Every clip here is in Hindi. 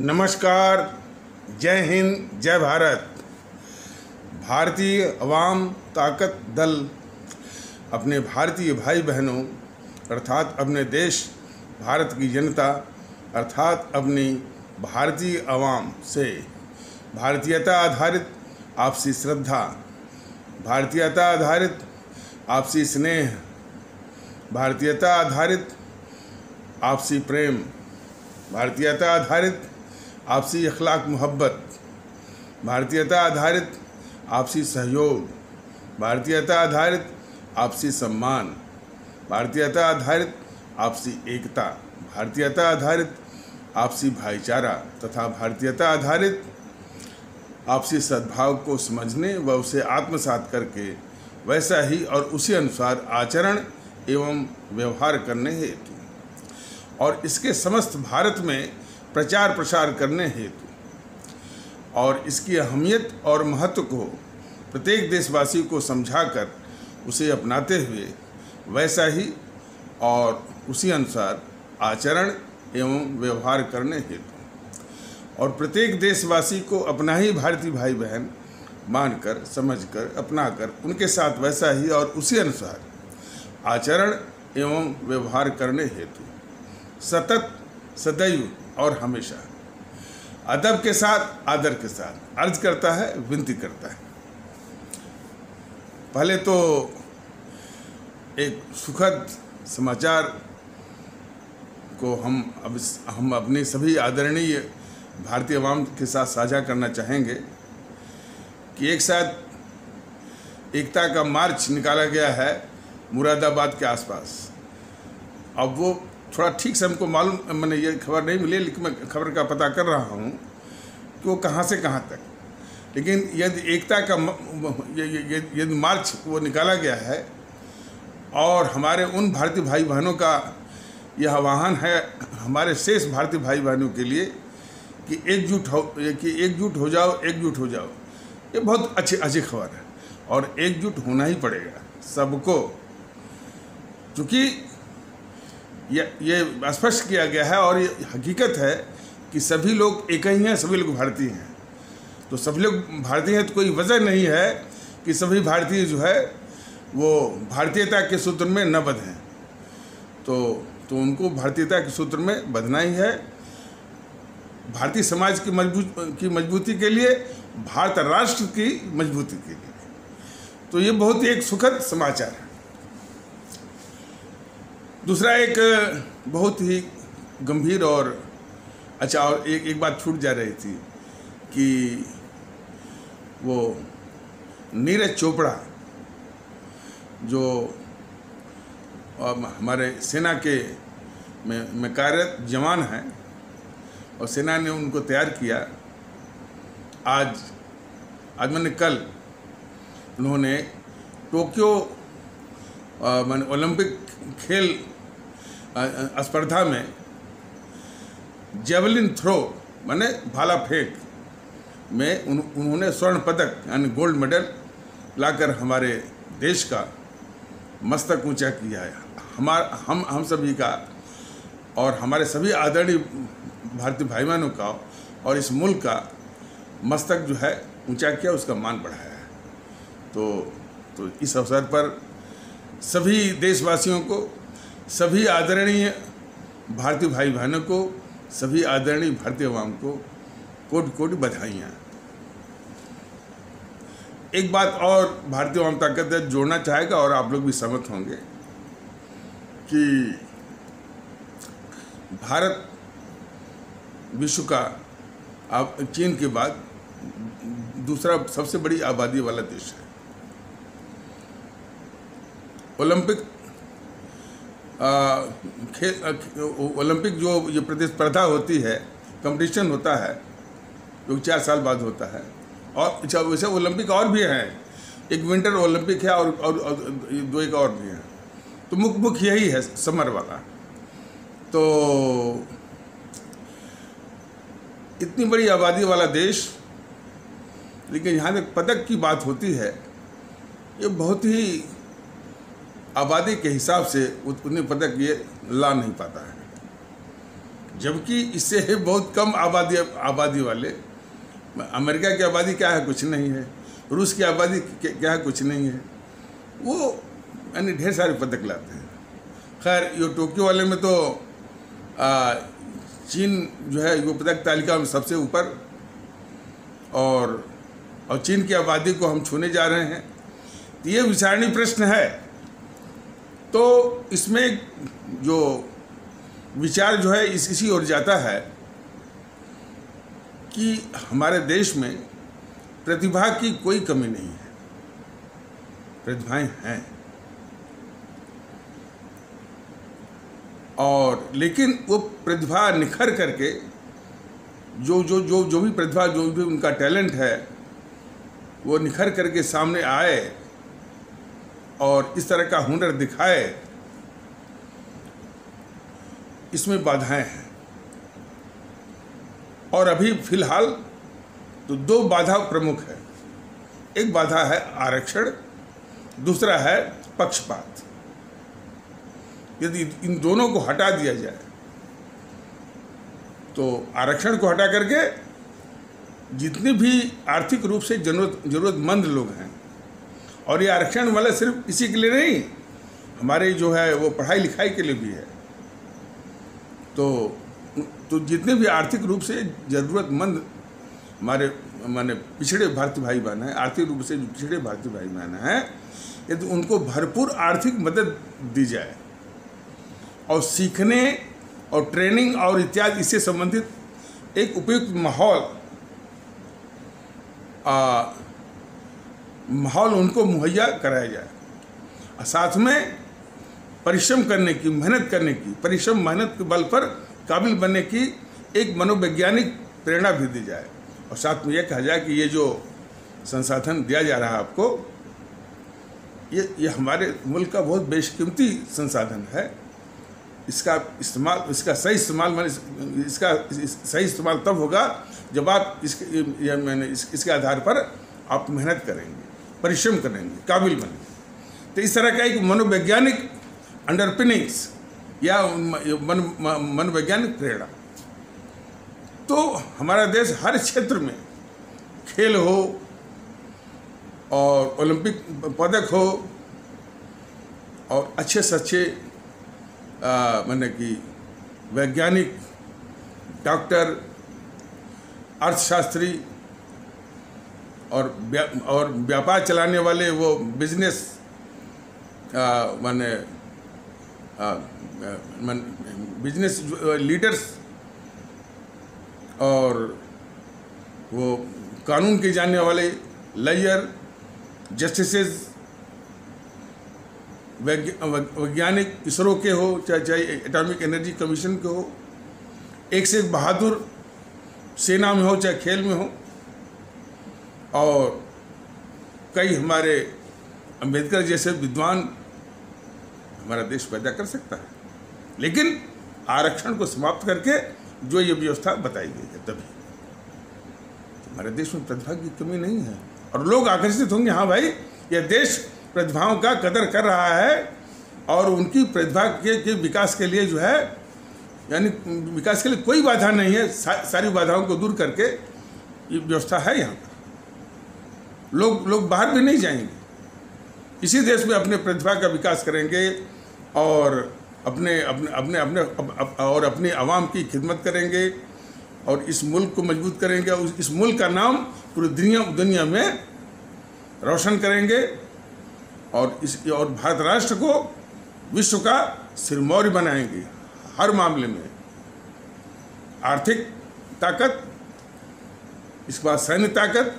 नमस्कार, जय हिंद, जय भारत। भारतीय अवाम ताकत दल अपने भारतीय भाई बहनों अर्थात अपने देश भारत की जनता अर्थात अपनी भारतीय अवाम से भारतीयता आधारित आपसी श्रद्धा, भारतीयता आधारित आपसी स्नेह, भारतीयता आधारित आपसी प्रेम, भारतीयता आधारित आपसी अखलाक मोहब्बत, भारतीयता आधारित आपसी सहयोग, भारतीयता आधारित आपसी सम्मान, भारतीयता आधारित आपसी एकता, भारतीयता आधारित आपसी भाईचारा तथा भारतीयता आधारित आपसी सद्भाव को समझने व उसे आत्मसात करके वैसा ही और उसी अनुसार आचरण एवं व्यवहार करने हेतु और इसके समस्त भारत में प्रचार प्रसार करने हेतु और इसकी अहमियत और महत्व को प्रत्येक देशवासी को समझाकर उसे अपनाते हुए वैसा ही और उसी अनुसार आचरण एवं व्यवहार करने हेतु और प्रत्येक देशवासी को अपना ही भारतीय भाई बहन मानकर, समझकर, अपनाकर उनके साथ वैसा ही और उसी अनुसार आचरण एवं व्यवहार करने हेतु सतत, सदैव और हमेशा अदब के साथ, आदर के साथ अर्ज करता है, विनती करता है। पहले तो एक सुखद समाचार को हम अपनी सभी आदरणीय भारतीय अवाम के साथ साझा करना चाहेंगे कि एक साथ एकता का मार्च निकाला गया है मुरादाबाद के आसपास। अब वो थोड़ा ठीक से हमको मालूम, मैंने ये खबर नहीं मिली, लेकिन मैं खबर का पता कर रहा हूँ कि वो कहाँ से कहाँ तक, लेकिन यदि एकता का यदि मार्च वो निकाला गया है और हमारे उन भारतीय भाई बहनों का यह आह्वान है हमारे शेष भारतीय भाई बहनों के लिए कि एकजुट हो जाओ, एकजुट हो जाओ। ये बहुत अच्छी खबर है और एकजुट होना ही पड़ेगा सबको, क्योंकि ये स्पष्ट किया गया है और ये हकीकत है कि सभी लोग एक ही हैं, सभी लोग भारतीय हैं। तो सभी लोग भारतीय हैं तो कोई वजह नहीं है कि सभी भारतीय जो है वो भारतीयता के सूत्र में न बंधें। तो उनको भारतीयता के सूत्र में बंधना ही है। भारतीय समाज की मजबूती के लिए, भारत राष्ट्र की मजबूती के लिए। तो ये बहुत ही एक सुखद समाचार है। दूसरा एक बहुत ही गंभीर और अच्छा, और एक बात छूट जा रही थी कि वो नीरज चोपड़ा जो हमारे सेना के में कार्यरत जवान हैं और सेना ने उनको तैयार किया। आज मैंने कल उन्होंने टोक्यो ओलंपिक खेल स्पर्धा में जेवलिन थ्रो माने भाला फेंक में उन्होंने स्वर्ण पदक यानी गोल्ड मेडल लाकर हमारे देश का मस्तक ऊंचा किया है। हम सभी का और हमारे सभी आदरणीय भारतीय भाई बहनों का और इस मुल्क का मस्तक जो है ऊंचा किया, उसका मान बढ़ाया है। तो इस अवसर पर सभी देशवासियों को, सभी आदरणीय भारतीय भाई बहनों को, सभी आदरणीय भारतीय अवाम को कोटि कोटि बधाइयाँ। एक बात और भारतीय अवाम ताकत जोड़ना चाहेगा और आप लोग भी सहमत होंगे कि भारत विश्व का चीन के बाद दूसरा सबसे बड़ी आबादी वाला देश है। ओलंपिक जो ये प्रतिस्पर्धा होती है, कंपटीशन होता है जो 4 साल बाद होता है। और वैसे ओलंपिक और भी हैं, एक विंटर ओलंपिक है और 2 एक और भी हैं। तो मुख्य यही है समर वाला। तो इतनी बड़ी आबादी वाला देश, लेकिन यहाँ तक पदक की बात होती है, ये बहुत ही आबादी के हिसाब से उतने पदक ये ला नहीं पाता है। जबकि इससे बहुत कम आबादी वाले, अमेरिका की आबादी क्या है, कुछ नहीं है, रूस की आबादी क्या है, कुछ नहीं है, वो यानी ढेर सारे पदक लाते हैं। खैर ये टोक्यो वाले में तो चीन जो है वो पदक तालिका में सबसे ऊपर, और चीन की आबादी को हम छूने जा रहे हैं। तो ये विचारणीय प्रश्न है। तो इसमें जो विचार जो है इसी ओर जाता है कि हमारे देश में प्रतिभा की कोई कमी नहीं है, प्रतिभाएं हैं, और लेकिन वो प्रतिभा निखर करके जो भी प्रतिभा, जो भी उनका टैलेंट है, वो निखर करके सामने आए और इस तरह का हुनर दिखाए, इसमें बाधाएं हैं। और अभी फिलहाल तो दो बाधा प्रमुख है। एक बाधा है आरक्षण, दूसरा है पक्षपात। यदि इन दोनों को हटा दिया जाए तो आरक्षण को हटा करके जितने भी आर्थिक रूप से जरूरतमंद लोग हैं, और ये आरक्षण वाला सिर्फ इसी के लिए नहीं, हमारे जो है वो पढ़ाई लिखाई के लिए भी है, तो जितने भी आर्थिक रूप से ज़रूरतमंद हमारे माने पिछड़े भारतीय भाई बहन हैं, आर्थिक रूप से जो पिछड़े भारतीय भाई बहन हैं, यदि उनको भरपूर आर्थिक मदद दी जाए और सीखने और ट्रेनिंग और इत्यादि इससे संबंधित एक उपयुक्त माहौल उनको मुहैया कराया जाए, और साथ में परिश्रम करने की, मेहनत करने की, परिश्रम मेहनत के बल पर काबिल बनने की एक मनोवैज्ञानिक प्रेरणा भी दी जाए, और साथ में यह कहा जाए कि ये जो संसाधन दिया जा रहा है आपको, ये हमारे मुल्क का बहुत बेशकीमती संसाधन है। इसका सही इस्तेमाल तब होगा जब आप इसके आधार पर आप मेहनत करेंगे, परिश्रम करेंगे, काबिल बनेंगे। तो इस तरह का एक मनोवैज्ञानिक अंडरपिनिंग्स या मनोवैज्ञानिक प्रेरणा, तो हमारा देश हर क्षेत्र में, खेल हो और ओलंपिक पदक हो और अच्छे से अच्छे माने कि वैज्ञानिक, डॉक्टर, अर्थशास्त्री और व्यापार चलाने वाले, वो बिजनेस बिजनेस लीडर्स, और वो कानून के जानने वाले लॉयर, जस्टिसेस, वैज्ञानिक, इसरो के हो चाहे एटॉमिक एनर्जी कमीशन के हो, एक से एक बहादुर सेना में हो चाहे खेल में हो, और कई हमारे अम्बेडकर जैसे विद्वान हमारा देश पैदा कर सकता है, लेकिन आरक्षण को समाप्त करके जो ये व्यवस्था बताई गई है, तभी तो हमारे देश में प्रतिभा की कमी नहीं है, और लोग आकर्षित होंगे, हाँ भाई यह देश प्रतिभाओं का कदर कर रहा है, और उनकी प्रतिभा के विकास के लिए जो है, यानी विकास के लिए कोई बाधा नहीं है, सारी बाधाओं को दूर करके ये व्यवस्था है यहाँ पर। लोग बाहर भी नहीं जाएंगे, इसी देश में अपने प्रतिभा का विकास करेंगे, और अपने आवाम की खिदमत करेंगे, और इस मुल्क को मजबूत करेंगे, और इस मुल्क का नाम पूरी दुनिया में रोशन करेंगे, और भारत राष्ट्र को विश्व का सिरमौर बनाएंगे हर मामले में। आर्थिक ताकत, इसके बाद सैन्य ताकत,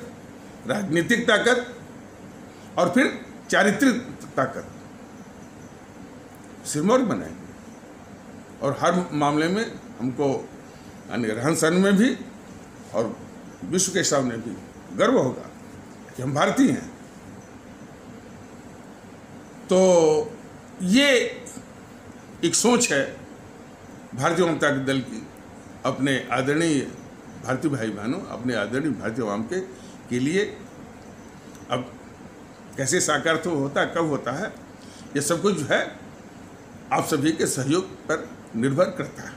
राजनीतिक ताकत, और फिर चारित्रिक ताकत, सिरमौर बनाएंगे, और हर मामले में हमको यानी रहन सहन में भी और विश्व के सामने भी गर्व होगा कि हम भारतीय हैं। तो ये एक सोच है भारतीय जनता दल की, अपने आदरणीय भारतीय भाई बहनों, अपने आदरणीय भारतीय आवाम के लिए। अब कैसे साकार तो होता है, कब होता है, ये सब कुछ जो है आप सभी के सहयोग पर निर्भर करता है।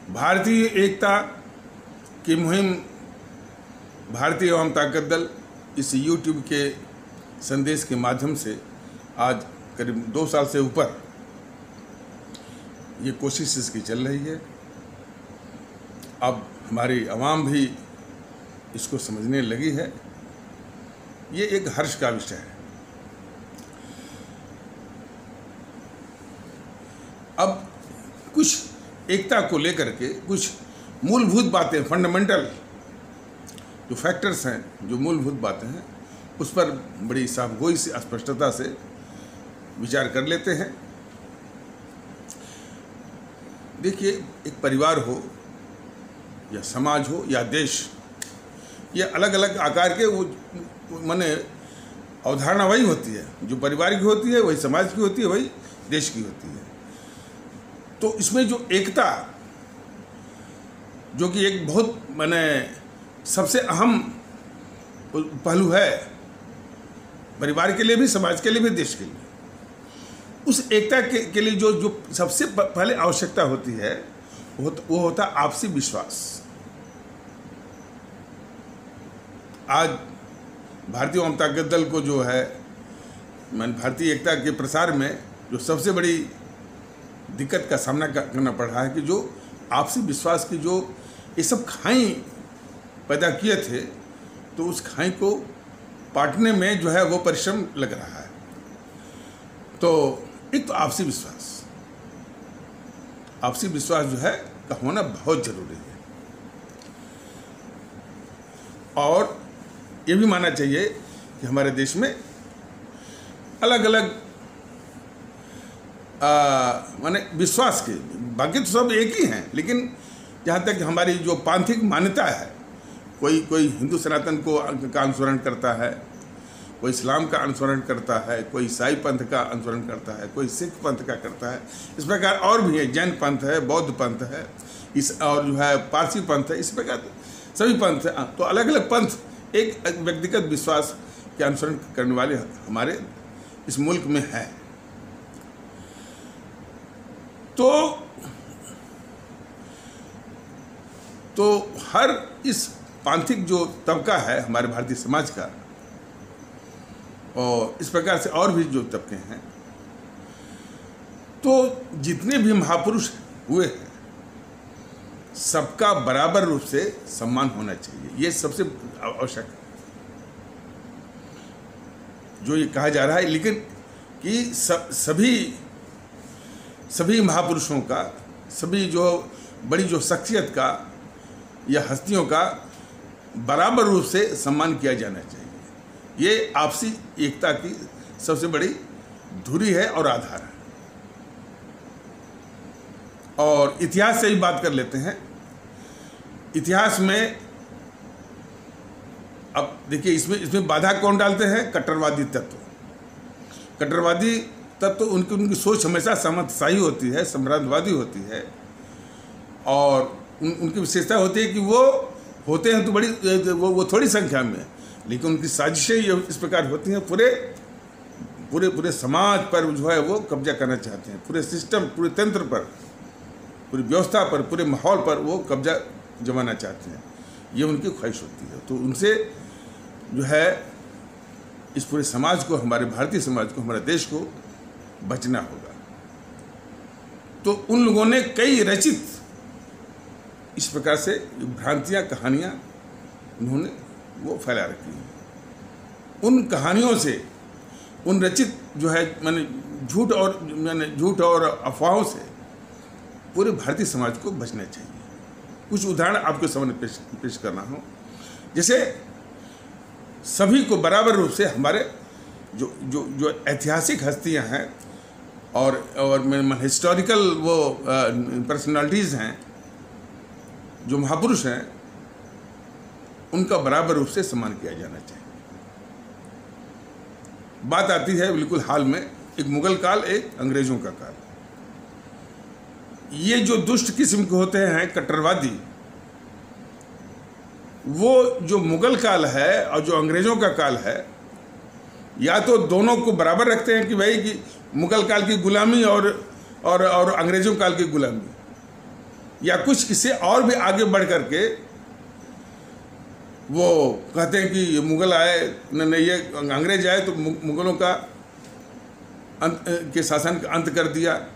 भारतीय एकता की मुहिम भारतीय अवाम ताकत दल इस YouTube के संदेश के माध्यम से आज करीब 2 साल से ऊपर ये कोशिश इसकी चल रही है। अब हमारी आवाम भी इसको समझने लगी है। ये एक हर्ष का विषय है। अब कुछ एकता को लेकर के कुछ मूलभूत बातें, फंडामेंटल जो फैक्टर्स हैं, जो मूलभूत बातें हैं, उस पर बड़ी साफगोई से, स्पष्टता से विचार कर लेते हैं। देखिए, एक परिवार हो या समाज हो या देश, ये अलग अलग आकार के वो माने अवधारणा वही होती है। जो परिवार की होती है वही समाज की होती है, वही देश की होती है। तो इसमें जो एकता, जो कि एक बहुत माने सबसे अहम पहलू है, परिवार के लिए भी, समाज के लिए भी, देश के लिए, उस एकता के लिए जो सबसे पहले आवश्यकता होती है वो होता आपसी विश्वास। आज भारतीय अवाम ताकत दल को जो है, भारतीय एकता के प्रसार में जो सबसे बड़ी दिक्कत का सामना करना पड़ रहा है कि जो आपसी विश्वास की जो ये सब खाई पैदा किए थे, तो उस खाई को पाटने में जो है वो परिश्रम लग रहा है। तो एक तो आपसी विश्वास जो है का होना बहुत जरूरी है। और ये भी मानना चाहिए कि हमारे देश में अलग अलग माने विश्वास के, बाकी तो सब एक ही हैं, लेकिन जहाँ तक हमारी जो पांथिक मान्यता है, कोई हिंदू सनातन का अनुसरण करता है, कोई इस्लाम का अनुसरण करता है, कोई ईसाई पंथ का अनुसरण करता है, कोई सिख पंथ का करता है। इस प्रकार और भी है, जैन पंथ है, बौद्ध पंथ है, और जो है पारसी पंथ है। इस प्रकार सभी पंथ हैं। तो अलग अलग पंथ एक व्यक्तिगत विश्वास के अनुसरण करने वाले हमारे इस मुल्क में है। तो हर इस पांथिक जो तबका है हमारे भारतीय समाज का, और इस प्रकार से और भी जो तबके हैं, तो जितने भी महापुरुष हुए हैं सबका बराबर रूप से सम्मान होना चाहिए। ये सबसे आवश्यक है जो ये कहा जा रहा है। लेकिन कि सभी महापुरुषों का, सभी जो बड़ी जो शख्सियत का या हस्तियों का बराबर रूप से सम्मान किया जाना चाहिए। ये आपसी एकता की सबसे बड़ी धुरी है और आधार है। और इतिहास से ही बात कर लेते हैं। इतिहास में अब देखिए, इसमें बाधा कौन डालते हैं? कट्टरवादी तत्व। कट्टरवादी तत्व उनकी सोच हमेशा सामंतशाही होती है, साम्राज्यवादी होती है, और उनकी विशेषता होती है कि वो होते हैं तो बड़ी वो थोड़ी संख्या में, लेकिन उनकी साजिशें इस प्रकार होती हैं, पूरे समाज पर जो है वो कब्जा करना चाहते हैं, पूरे सिस्टम, पूरे तंत्र पर, पूरी व्यवस्था पर, पूरे माहौल पर वो कब्जा जमाना चाहते हैं। ये उनकी ख्वाहिश होती है। तो उनसे जो है इस पूरे समाज को, हमारे भारतीय समाज को, हमारे देश को बचना होगा। तो उन लोगों ने कई रचित इस प्रकार से भ्रांतियाँ, कहानियाँ उन्होंने वो फैला रखी हैं। उन कहानियों से, उन रचित जो है मैंने झूठ और अफवाहों से पूरे भारतीय समाज को बचना चाहिए। कुछ उदाहरण आपके सामने पेश करना हो। जैसे सभी को बराबर रूप से हमारे जो ऐतिहासिक हस्तियां हैं और हिस्टोरिकल वो पर्सनालिटीज़ हैं, जो महापुरुष हैं, उनका बराबर रूप से सम्मान किया जाना चाहिए। बात आती है बिल्कुल हाल में, एक मुगल काल, एक अंग्रेजों का काल। ये जो दुष्ट किस्म के होते हैं कट्टरवादी, वो जो मुगल काल है और जो अंग्रेजों का काल है, या तो दोनों को बराबर रखते हैं कि भाई कि मुगल काल की गुलामी और अंग्रेजों काल की गुलामी, या कुछ इससे और भी आगे बढ़ करके वो कहते हैं कि ये मुगल आए, नहीं ये अंग्रेज आए तो मुगलों का अंत के शासन का अंत कर दिया।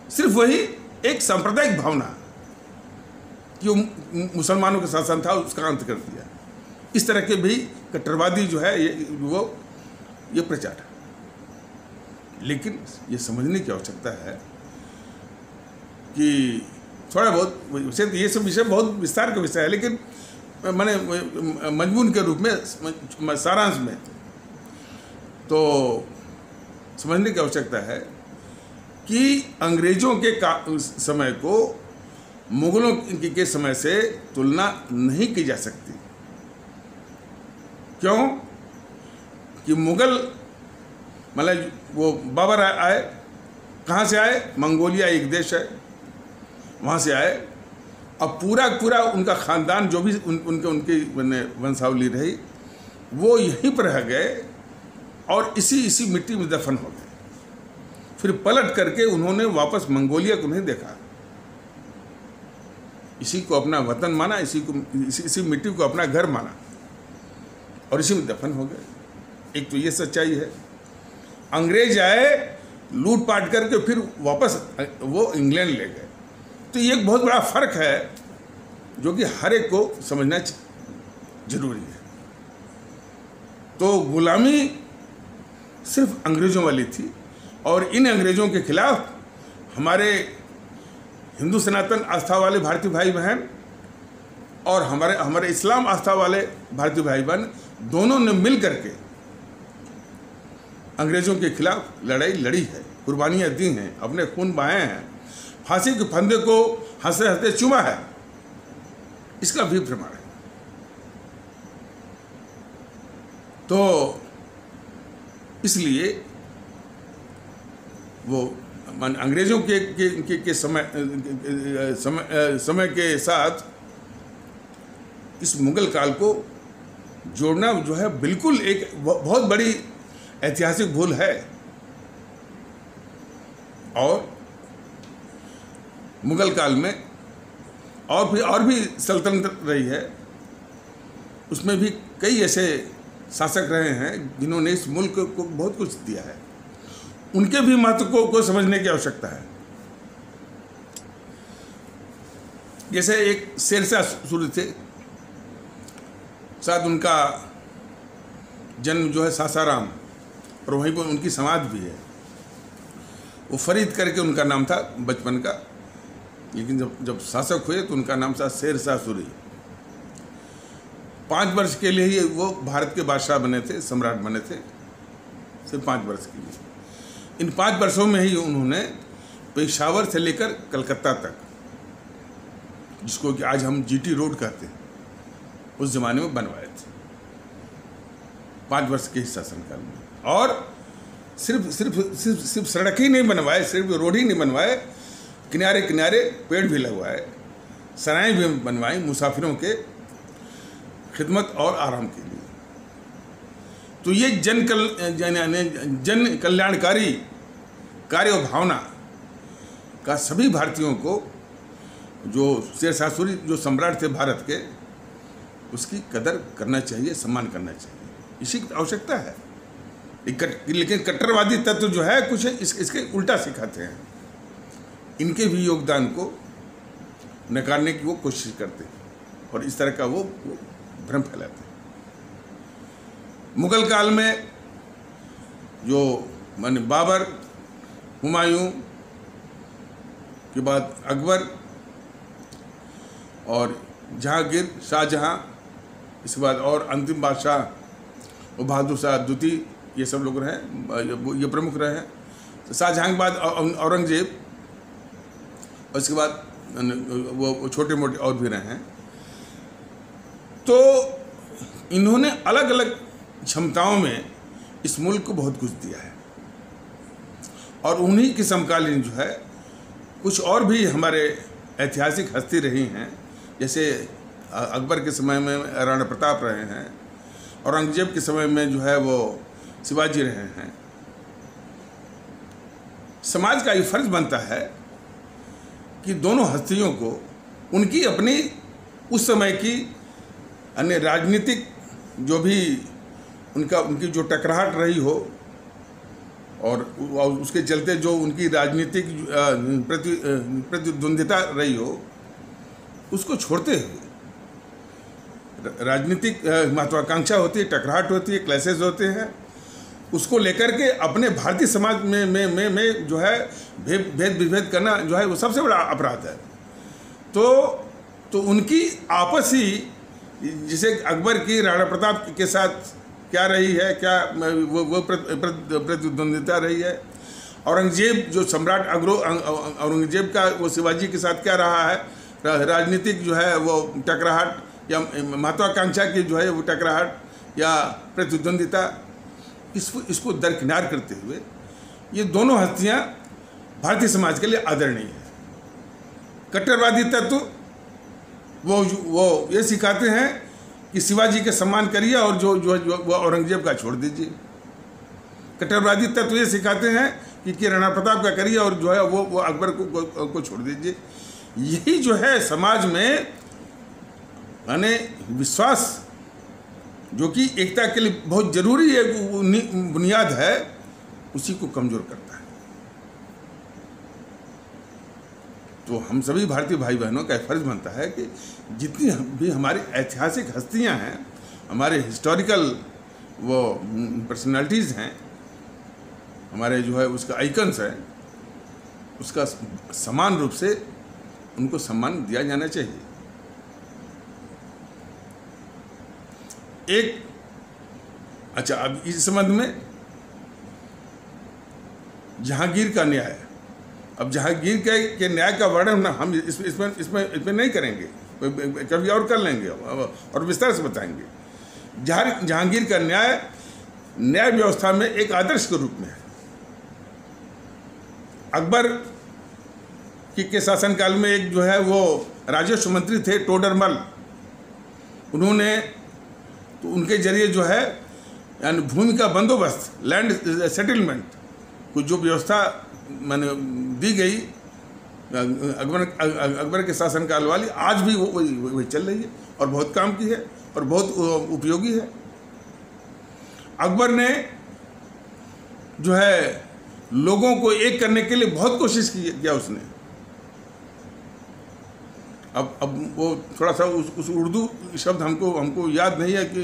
सिर्फ वही एक सांप्रदायिक भावना कि मुसलमानों का शासन था उसका अंत कर दिया। इस तरह के भी कट्टरवादी जो है ये प्रचार है। लेकिन ये समझने की आवश्यकता है कि थोड़ा बहुत ये सब विषय बहुत विस्तार का विषय है, लेकिन मैंने मजमून के रूप में सारांश में तो समझने की आवश्यकता है कि अंग्रेजों के समय को मुगलों के समय से तुलना नहीं की जा सकती। क्यों? कि मुगल मतलब वो बाबर आए, कहाँ से आए? मंगोलिया एक देश है, वहाँ से आए। अब पूरा उनका ख़ानदान जो भी उनकी वंशावली रही वो यहीं पर रह गए और इसी मिट्टी में दफन हो गए। फिर पलट करके उन्होंने वापस मंगोलिया को नहीं देखा, इसी को अपना वतन माना, इसी मिट्टी को अपना घर माना और इसी में दफन हो गए। एक तो ये सच्चाई है। अंग्रेज आए, लूट पाट करके फिर वापस वो इंग्लैंड ले गए। तो ये एक बहुत बड़ा फर्क है जो कि हर एक को समझना जरूरी है। तो गुलामी सिर्फ अंग्रेजों वाली थी और इन अंग्रेजों के खिलाफ हमारे हिंदू सनातन आस्था वाले भारतीय भाई बहन और हमारे इस्लाम आस्था वाले भारतीय भाई बहन दोनों ने मिल करके अंग्रेजों के खिलाफ लड़ाई लड़ी है, कुर्बानियाँ दी हैं, अपने खून बहाए हैं, फांसी के फंदे को हंसते हंसते चूमा है। इसका भी प्रमाण है। तो इसलिए वो अंग्रेजों के समय के साथ इस मुगल काल को जोड़ना जो है बिल्कुल एक बहुत बड़ी ऐतिहासिक भूल है। और मुगल काल में और भी सल्तनत रही है, उसमें भी कई ऐसे शासक रहे हैं जिन्होंने इस मुल्क को बहुत कुछ दिया है। उनके भी महत्व को समझने की आवश्यकता है। जैसे एक शेरशाह सूरी थे, शायद उनका जन्म जो है सासाराम और वहीं पर उनकी समाधि भी है। वो फरीद करके उनका नाम था बचपन का, लेकिन जब शासक हुए तो उनका नाम था शेरशाह सूरी। 5 वर्ष के लिए ही वो भारत के बादशाह बने थे, सम्राट बने थे, सिर्फ 5 वर्ष के लिए। इन 5 वर्षों में ही उन्होंने पेशावर से लेकर कलकत्ता तक, जिसको कि आज हम जीटी रोड कहते हैं, उस जमाने में बनवाए थे 5 वर्ष के शासनकाल में। और सिर्फ सड़क ही नहीं बनवाए, सिर्फ रोड ही नहीं बनवाए, किनारे किनारे पेड़ भी लगवाए, सराएं भी बनवाई मुसाफिरों के खिदमत और आराम के लिए। तो ये जन कल्याणकारी कार्य और भावना का सभी भारतीयों को, जो शेरशाह सूरी जो सम्राट थे भारत के, उसकी कदर करना चाहिए, सम्मान करना चाहिए। इसी की आवश्यकता है। लेकिन कट्टरवादी तत्व जो है कुछ इसके उल्टा सिखाते हैं। इनके भी योगदान को नकारने की वो कोशिश करते हैं और इस तरह का वो भ्रम फैलाते हैं। मुगल काल में जो माने बाबर, हुमायूं के बाद अकबर और जहांगीर, शाहजहां, इसके बाद और अंतिम बादशाह वो बहादुर शाह द्वितीय, ये सब लोग रहे, ये प्रमुख रहे हैं। तो शाहजहां के बाद औरंगजेब और इसके बाद वो छोटे मोटे और भी रहे हैं। तो इन्होंने अलग अलग क्षमताओं में इस मुल्क को बहुत कुछ दिया है। और उन्हीं के समकालीन जो है कुछ और भी हमारे ऐतिहासिक हस्ती रही हैं। जैसे अकबर के समय में राणा प्रताप रहे हैं, औरंगजेब के समय में जो है वो शिवाजी रहे हैं। समाज का ये फर्ज बनता है कि दोनों हस्तियों को उनकी अपनी उस समय की अन्य राजनीतिक जो भी उनकी जो टकराहट रही हो और उसके चलते जो उनकी राजनीतिक प्रतिद्वंदिता रही हो, उसको छोड़ते हुए राजनीतिक महत्वाकांक्षा होती है, टकराहट होती है, क्लैशेस होते हैं, उसको लेकर के अपने भारतीय समाज में जो है भेद विभेद करना जो है वो सबसे बड़ा अपराध है। तो उनकी आपसी, जिसे अकबर की राणा प्रताप के साथ क्या रही है, क्या वो प्रतिद्वंदिता रही है, औरंगजेब जो सम्राट औरंगजेब का वो शिवाजी के साथ क्या रहा है, राजनीतिक जो है वो टकराहट या महत्वाकांक्षा की जो है वो टकराहट या प्रतिद्वंदिता, इसको दरकिनार करते हुए ये दोनों हस्तियां भारतीय समाज के लिए आदरणीय है। कट्टरवादी तत्व वो ये सिखाते हैं कि शिवाजी का सम्मान करिए और जो वो औरंगजेब का छोड़ दीजिए। कट्टरवादी तत्व ये सिखाते हैं कि राणा प्रताप का करिए और जो है वो अकबर को छोड़ दीजिए। यही जो है समाज में माने विश्वास, जो कि एकता के लिए बहुत जरूरी है, बुनियाद है, उसी को कमजोर करता है। तो हम सभी भारतीय भाई बहनों का फर्ज बनता है कि जितनी भी हमारी ऐतिहासिक हस्तियां हैं, हमारे हिस्टोरिकल वो पर्सनालिटीज़ हैं, हमारे जो है उसका आइकन्स हैं, उसका समान रूप से उनको सम्मान दिया जाना चाहिए। अच्छा, अब इस संबंध में जहांगीर का न्याय, अब जहांगीर के न्याय का वर्णन हम इसमें नहीं करेंगे, कभी और कर लेंगे और विस्तार से बताएंगे। जहांगीर का न्याय व्यवस्था में एक आदर्श के रूप में है। अकबर के शासनकाल में एक जो है वो राजस्व मंत्री थे टोडरमल, उन्होंने तो उनके जरिए जो है यानी भूमि का बंदोबस्त, लैंड सेटलमेंट को जो व्यवस्था मैंने दी गई अकबर के शासनकाल वाली, आज भी वही चल रही है और बहुत काम की है और बहुत उपयोगी है। अकबर ने जो है लोगों को एक करने के लिए बहुत कोशिश किया उसने। अब वो थोड़ा सा उस उर्दू शब्द हमको याद नहीं है कि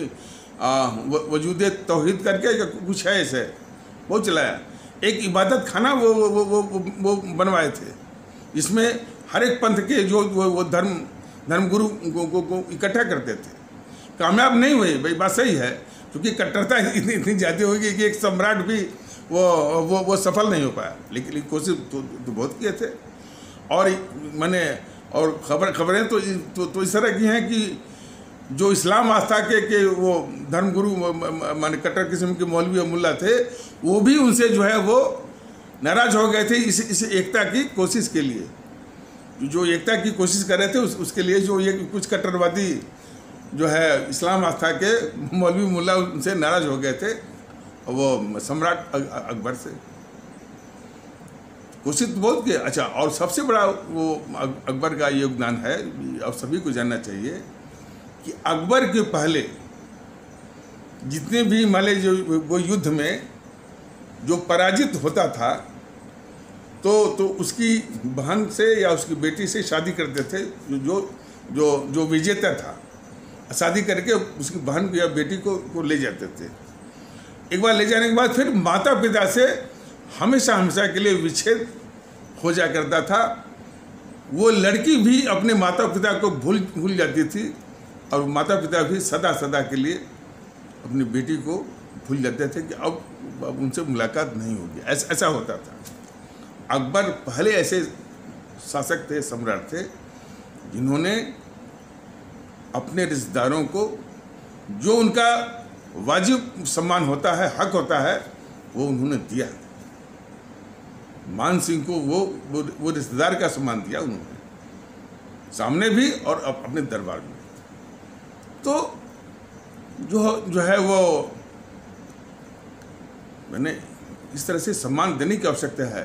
वजूदे तौहीद करके कुछ है, ऐसे वो चलाया। एक इबादत खाना वो बनवाए थे, इसमें हर एक पंथ के जो वो धर्मगुरु को इकट्ठा करते थे। कामयाब नहीं हुए, भाई बात सही है, क्योंकि कट्टरता इतनी ज़्यादा होगी कि एक सम्राट भी वो सफल नहीं हो पाया, लेकिन कोशिश तो बहुत किए थे। और खबरें तो इस तरह की हैं कि जो इस्लाम आस्था के वो धर्मगुरु माने कट्टर किस्म के मौलवी और मुल्ला थे, वो भी उनसे जो है वो नाराज हो गए थे इस एकता की कोशिश के लिए। जो एकता की कोशिश कर रहे थे उसके लिए जो ये कुछ कट्टरवादी जो है इस्लाम आस्था के मौलवी मुल्ला उनसे नाराज हो गए थे, वो सम्राट अकबर से कोशिश बहुत किया। अच्छा, और सबसे बड़ा वो अकबर का योगदान है, अब सभी को जानना चाहिए कि अकबर के पहले जितने भी माले जो वो युद्ध में जो पराजित होता था तो उसकी बहन से या उसकी बेटी से शादी करते थे। जो विजेता था, शादी करके उसकी बहन या बेटी को ले जाते थे। एक बार ले जाने के बाद फिर माता पिता से हमेशा के लिए विच्छेद हो जा करता था। वो लड़की भी अपने माता पिता को भूल जाती थी और माता पिता भी सदा के लिए अपनी बेटी को भूल जाते थे कि अब उनसे मुलाकात नहीं होगी। ऐसा होता था। अकबर पहले ऐसे शासक थे, सम्राट थे, जिन्होंने अपने रिश्तेदारों को जो उनका वाजिब सम्मान होता है, हक होता है, वो उन्होंने दिया। मान सिंह को वो रिश्तेदार का सम्मान दिया उन्होंने, सामने भी और अपने दरबार में। तो जो है वो मैंने इस तरह से सम्मान देने की आवश्यकता है,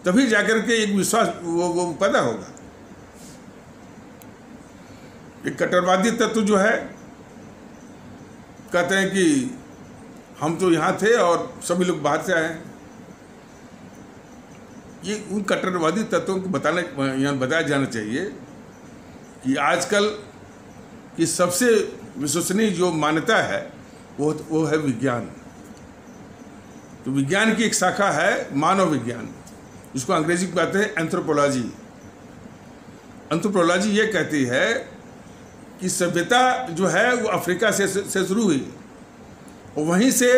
तभी जाकर के एक विश्वास वो पैदा होगा। एक कट्टरवादी तत्व जो है कहते हैं कि हम तो यहाँ थे और सभी लोग बाहर से आए हैं। ये उन कट्टरवादी तत्वों को बताया जाना चाहिए कि आजकल की सबसे विश्वसनीय जो मान्यता है वो है विज्ञान। तो विज्ञान की एक शाखा है मानव विज्ञान, जिसको अंग्रेजी में कहते हैं एंथ्रोपोलॉजी। एंथ्रोपोलॉजी ये कहती है कि सभ्यता जो है वो अफ्रीका से शुरू हुई और वहीं से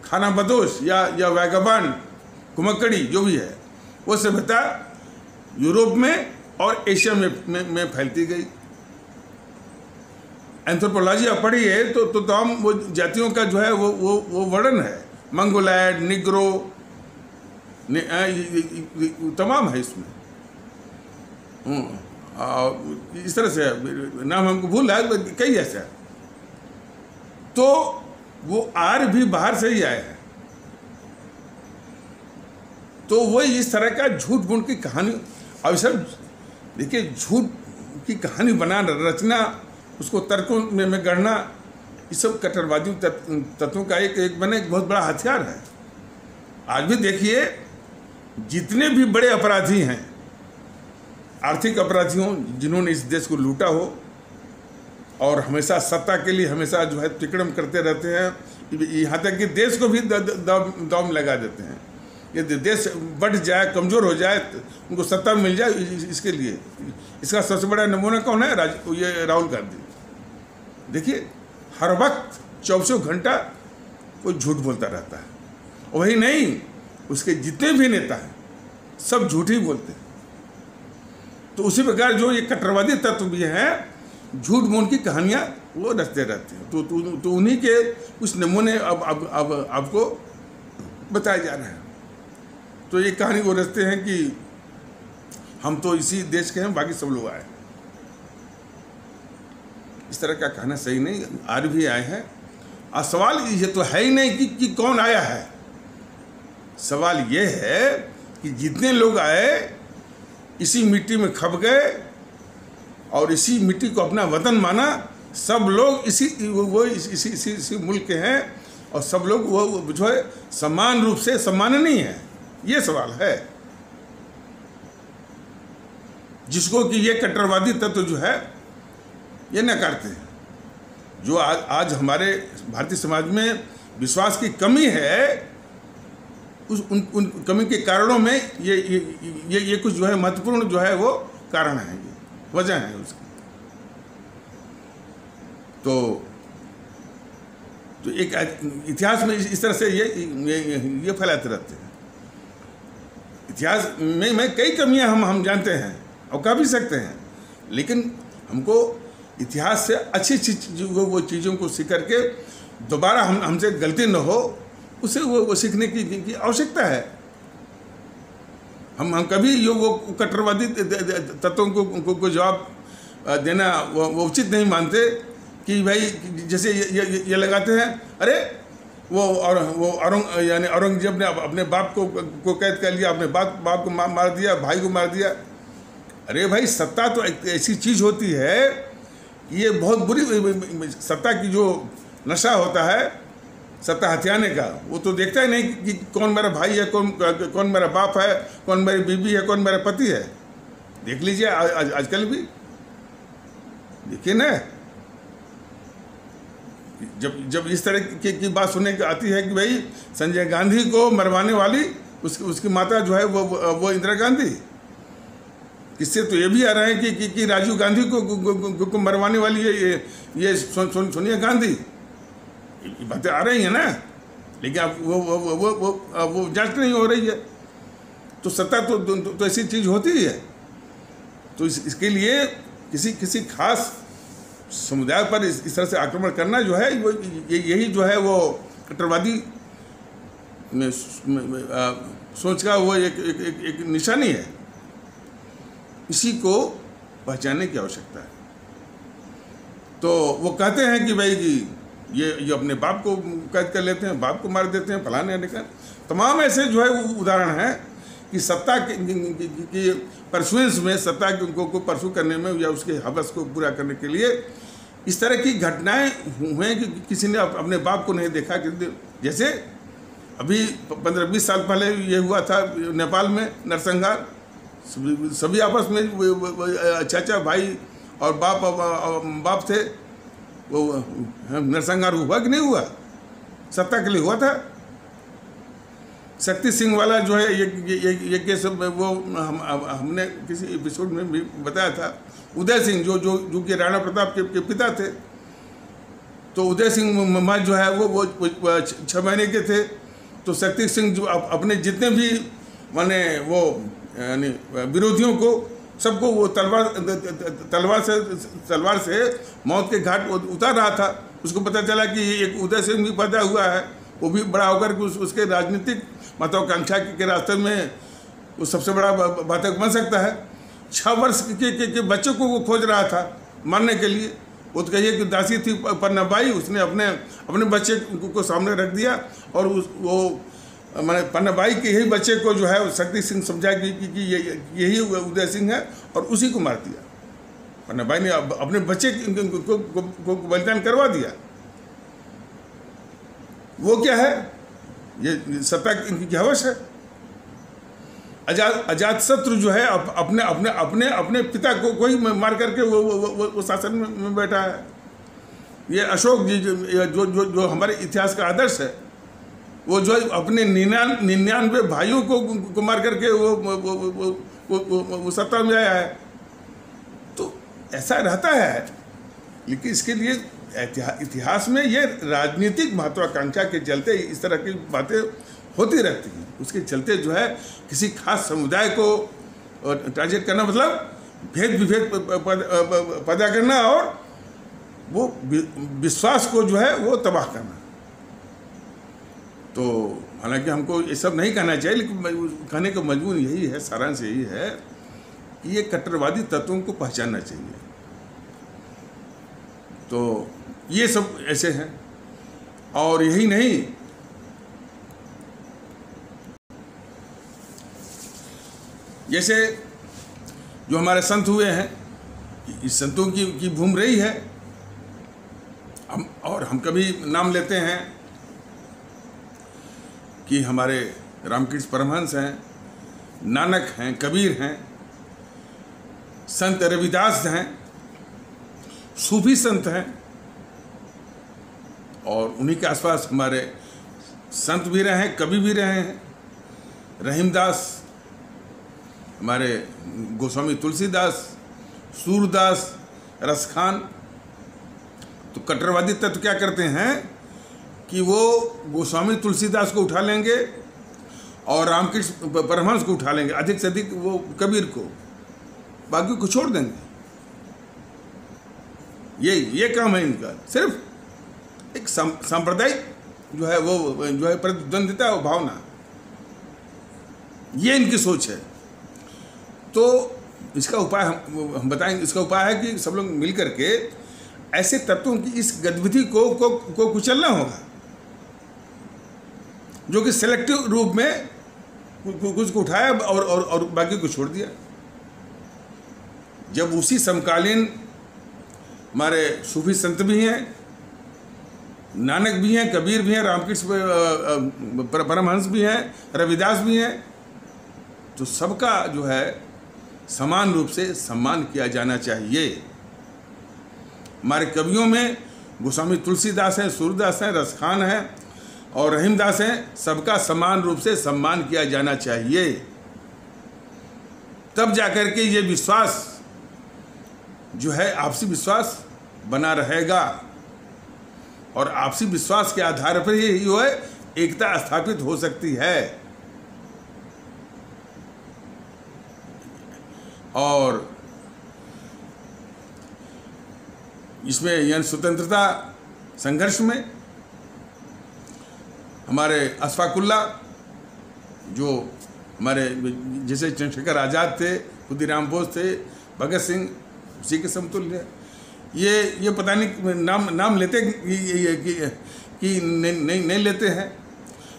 खानाबदोश या वैगबान कुमक्कड़ी जो भी है वो सभ्यता यूरोप में और एशिया में फैलती गई। एंथ्रोपोलॉजी आप पढ़िए तो हम वो जातियों का जो है वो वर्णन है, मंगोलैंड, निग्रो, तमाम है इसमें। इस तरह से नाम हमको भूल रहा है, कई ऐसा। तो वो आर्य भी बाहर से ही आए हैं। तो वो इस तरह का झूठ मूठ की कहानी, अब सब देखिए, झूठ की कहानी रचना, उसको तर्कों में गढ़ना, ये सब कट्टरवादी तत्वों का एक बहुत बड़ा हथियार है। आज भी देखिए, जितने भी बड़े अपराधी हैं, आर्थिक अपराधी हों, जिन्होंने इस देश को लूटा हो और हमेशा सत्ता के लिए हमेशा जो है तिकड़म करते रहते हैं, यहाँ तक कि देश को भी दांव में लगा देते हैं। ये देश बढ़ जाए, कमज़ोर हो जाए, उनको सत्ता मिल जाए, इसके लिए। इसका सबसे बड़ा नमूना कौन है? ये राहुल गांधी। देखिए, हर वक्त 24 घंटा वो झूठ बोलता रहता है। वही नहीं, उसके जितने भी नेता हैं सब झूठ ही बोलते हैं। तो उसी प्रकार जो ये कट्टरवादी तत्व भी हैं, झूठ मूठ की कहानियाँ वो रचते रहते हैं। तो उन्हीं के कुछ नमूने अब आपको बताए जा रहे हैं। तो ये कहानी वो रचते हैं कि हम तो इसी देश के हैं, बाकी सब लोग आए। इस तरह का कहना सही नहीं। आर्य भी आए हैं। और सवाल ये तो है ही नहीं कि कौन आया है। सवाल ये है कि जितने लोग आए इसी मिट्टी में खप गए और इसी मिट्टी को अपना वतन माना। सब लोग इसी मुल्क के हैं और सब लोग वो जो है समान रूप से सम्माननीय है। ये सवाल है, जिसको कि ये कट्टरवादी तत्व जो है ये नकारते हैं। जो आज हमारे भारतीय समाज में विश्वास की कमी है, उन कमी के कारणों में ये कुछ जो है महत्वपूर्ण जो है वो कारण है, ये वजह है उसकी। तो एक इतिहास में इस तरह से ये फैलाते रहते हैं। इतिहास में कई कमियां हम जानते हैं और कह भी सकते हैं, लेकिन हमको इतिहास से अच्छी वो चीज़ों को सीख करके दोबारा हमसे गलती न हो, उसे वो सीखने की आवश्यकता है। हम कभी वो कट्टरवादी तत्वों को जवाब देना वो उचित नहीं मानते कि भाई जैसे ये लगाते हैं, अरे वो औरंगजेब ने अपने बाप को कैद कर लिया, अपने बाप को मार दिया, भाई को मार दिया। अरे भाई, सत्ता तो एक ऐसी चीज़ होती है कि ये बहुत बुरी सत्ता की जो नशा होता है सत्ता हथियाने का, वो तो देखता ही नहीं कि कौन मेरा भाई है, कौन मेरा बाप है, कौन मेरी बीवी है, कौन मेरा पति है। देख लीजिए आजकल भी देखिए ना, जब इस तरह की बात सुनने की आती है कि भाई संजय गांधी को मरवाने वाली उसकी माता जो है वो इंदिरा गांधी। किससे तो ये भी आ रहे हैं कि राजीव गांधी को मरवाने वाली ये सोनिया गांधी। बातें आ रही हैं ना, लेकिन अब वो जांच नहीं हो रही है। तो सत्ता तो ऐसी चीज़ होती ही है। तो इसके लिए किसी खास समुदाय पर इस तरह से आक्रमण करना जो है वो यही जो है वो कट्टरवादी सोच का वो एक निशानी है। इसी को पहचानने की आवश्यकता है। तो वो कहते हैं कि भाई कि ये अपने बाप को कैद कर लेते हैं, बाप को मार देते हैं, फलाने निकल, तमाम ऐसे जो है उदाहरण हैं कि सत्ता की परसुएंस में, सत्ता को परसू करने में या उसके हवस को पूरा करने के लिए इस तरह की घटनाएं हुए कि किसी ने अपने बाप को नहीं देखा। कि जैसे अभी 15-20 साल पहले ये हुआ था नेपाल में नरसंहार, सभी आपस में चाचा भाई और बाप थे, वो नरसंहार हुआ कि नहीं हुआ? सत्ता के लिए हुआ था। शक्ति सिंह वाला जो है ये केस वो हमने किसी एपिसोड में भी बताया था। उदय सिंह जो कि राणा प्रताप के पिता थे, तो उदय सिंह माँ जो है वो 6 महीने के थे, तो शक्ति सिंह जो अपने जितने भी माने वो यानी विरोधियों को सबको वो तलवार से मौत के घाट उतार रहा था। उसको पता चला कि एक उदय सिंह भी पैदा हुआ है, वो भी बड़ा होकर के उसके राजनीतिक महत्वाकांक्षा के रास्ते में वो सबसे बड़ा बातक बन सकता है। 6 वर्ष के बच्चों को वो खोज रहा था मारने के लिए। वो तो कहिए कि दासी थी पन्नाबाई, उसने अपने बच्चे को सामने रख दिया और वो मैंने पन्नाबाई के यही बच्चे को जो है शक्ति सिंह समझा कि यही उदय सिंह है और उसी को मार दिया। पन्नाबाई ने अपने बच्चे को बलिदान करवा दिया। वो क्या है? ये सत्ता की हवस है। अजातशत्रु जो है अपने पिता को ही मार करके वो शासन में बैठा है। ये अशोक जी जो हमारे इतिहास का आदर्श है, वो जो अपने 99 भाइयों को मार करके वो सत्ता में आया है। तो ऐसा रहता है, लेकिन इसके लिए इतिहास में ये राजनीतिक महत्वाकांक्षा के चलते इस तरह की बातें होती रहती हैं। उसके चलते जो है किसी खास समुदाय को टारगेट करना, मतलब भेद विभेद पैदा करना और वो विश्वास को जो है वो तबाह करना। तो हालांकि हमको ये सब नहीं कहना चाहिए, लेकिन कहने का मजबूर यही है, सारांश यही है कि ये कट्टरवादी तत्वों को पहचानना चाहिए। तो ये सब ऐसे हैं। और यही नहीं, जैसे जो हमारे संत हुए हैं, इस संतों की भूमि रही है। हम कभी नाम लेते हैं कि हमारे रामकृष्ण परमहंस हैं, नानक हैं, कबीर हैं, संत रविदास हैं, सूफी संत हैं, और उन्हीं के आसपास हमारे संत भी रहे हैं, कवि भी रहे हैं। रहीमदास, हमारे गोस्वामी तुलसीदास, सूरदास, रसखान। तो कट्टरवादी तत्व क्या करते हैं कि वो गोस्वामी तुलसीदास को उठा लेंगे और रामकृष्ण परमहंस को उठा लेंगे, अधिक से अधिक वो कबीर को, बाकी को छोड़ देंगे। ये काम है इनका। सिर्फ एक सांप्रदायिक जो है वो जो है प्रतिद्वंदिता और भावना, ये इनकी सोच है। तो इसका उपाय हम बताएंगे। इसका उपाय है कि सब लोग मिल करके ऐसे तत्वों की इस गतिविधि को कुचलना होगा, जो कि सेलेक्टिव रूप में कुछ को उठाया और बाकी को छोड़ दिया। जब उसी समकालीन हमारे सूफी संत भी हैं, नानक भी हैं, कबीर भी हैं, रामकृष्ण परमहंस भी हैं, रविदास भी हैं, तो सबका जो है समान रूप से सम्मान किया जाना चाहिए। हमारे कवियों में गोस्वामी तुलसीदास हैं, सूरदास हैं, रसखान हैं और रहीमदास हैं, सबका समान रूप से सम्मान किया जाना चाहिए। तब जाकर के ये विश्वास जो है आपसी विश्वास बना रहेगा, और आपसी विश्वास के आधार पर ही जो है एकता स्थापित हो सकती है। और इसमें यानी स्वतंत्रता संघर्ष में हमारे अशफाकुल्ला, जो हमारे जैसे चंद्रशेखर आज़ाद थे, खुदीराम बोस थे, भगत सिंह उसी के समतुल्य। ये पता नहीं नाम लेते कि नहीं लेते हैं।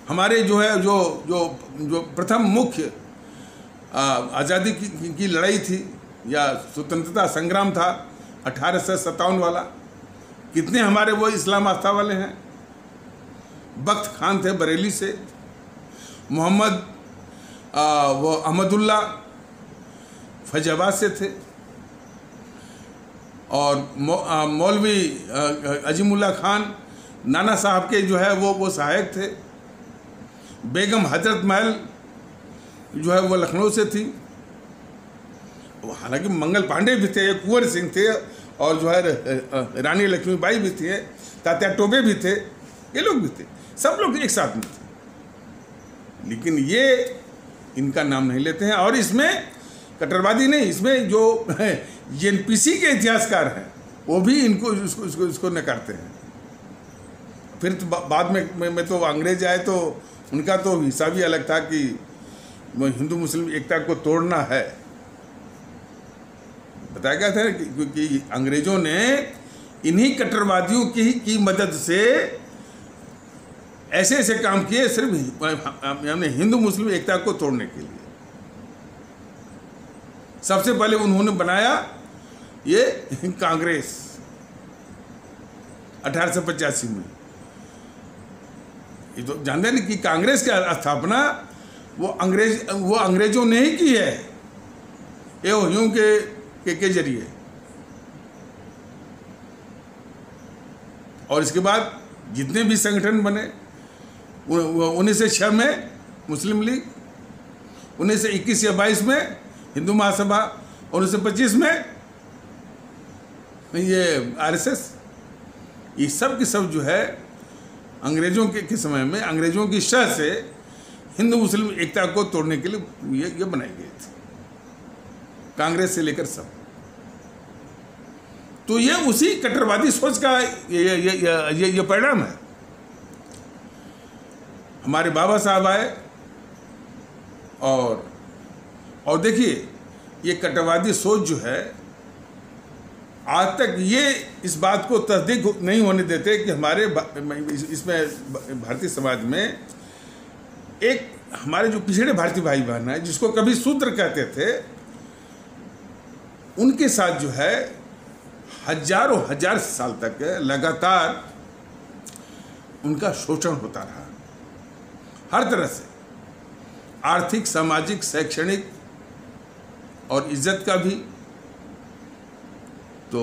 हमारे जो है जो प्रथम मुख्य आज़ादी की लड़ाई थी या स्वतंत्रता संग्राम था 1857 वाला, कितने हमारे वो इस्लाम आस्था वाले हैं। बख्त खान थे बरेली से, मोहम्मद वो अहमदुल्ला फैजाबाद से थे, और मौलवी अजीमुल्ला खान नाना साहब के जो है वो सहायक थे। बेगम हजरत महल जो है वो लखनऊ से थी। हालांकि मंगल पांडे भी थे, कुंवर सिंह थे, और जो है रानी लक्ष्मीबाई भी थे, तात्या टोपे भी थे, ये लोग भी थे, सब लोग एक साथ में थे। लेकिन ये इनका नाम नहीं लेते हैं। और इसमें कट्टरवादी नहीं, इसमें जो एनपीसी के इतिहासकार हैं वो भी इनको इसको नकारते हैं। फिर तो बाद में तो अंग्रेज आए तो उनका तो हिसाब ही अलग था कि हिंदू मुस्लिम एकता को तोड़ना है। बताया गया था कि अंग्रेजों ने इन्हीं कट्टरवादियों की मदद से ऐसे ऐसे काम किए सिर्फ हमने हिंदू मुस्लिम एकता को तोड़ने के लिए। सबसे पहले उन्होंने बनाया ये कांग्रेस 1885 में। ये तो जानते नहीं कि कांग्रेस की स्थापना वो अंग्रेजों ने ही की है, ये ह्यूम के जरिए। और इसके बाद जितने भी संगठन बने, 1906 में मुस्लिम लीग, 1921 या 22 में हिंदू महासभा, 1925 में ये आरएसएस, ये सब की सब जो है अंग्रेजों के समय में अंग्रेजों की शह से हिंदू मुस्लिम एकता को तोड़ने के लिए ये बनाई गई थी, कांग्रेस से लेकर सब। तो ये उसी कट्टरवादी सोच का ये परिणाम है। हमारे बाबा साहब आए और देखिए ये कट्टरवादी सोच जो है आज तक ये इस बात को तस्दीक नहीं होने देते कि हमारे इसमें भारतीय समाज में एक हमारे जो पिछड़े भारतीय भाई बहन हैं जिसको कभी शूद्र कहते थे, उनके साथ जो है हजारों हजार साल तक लगातार उनका शोषण होता रहा, हर तरह से, आर्थिक, सामाजिक, शैक्षणिक और इज्जत का भी। तो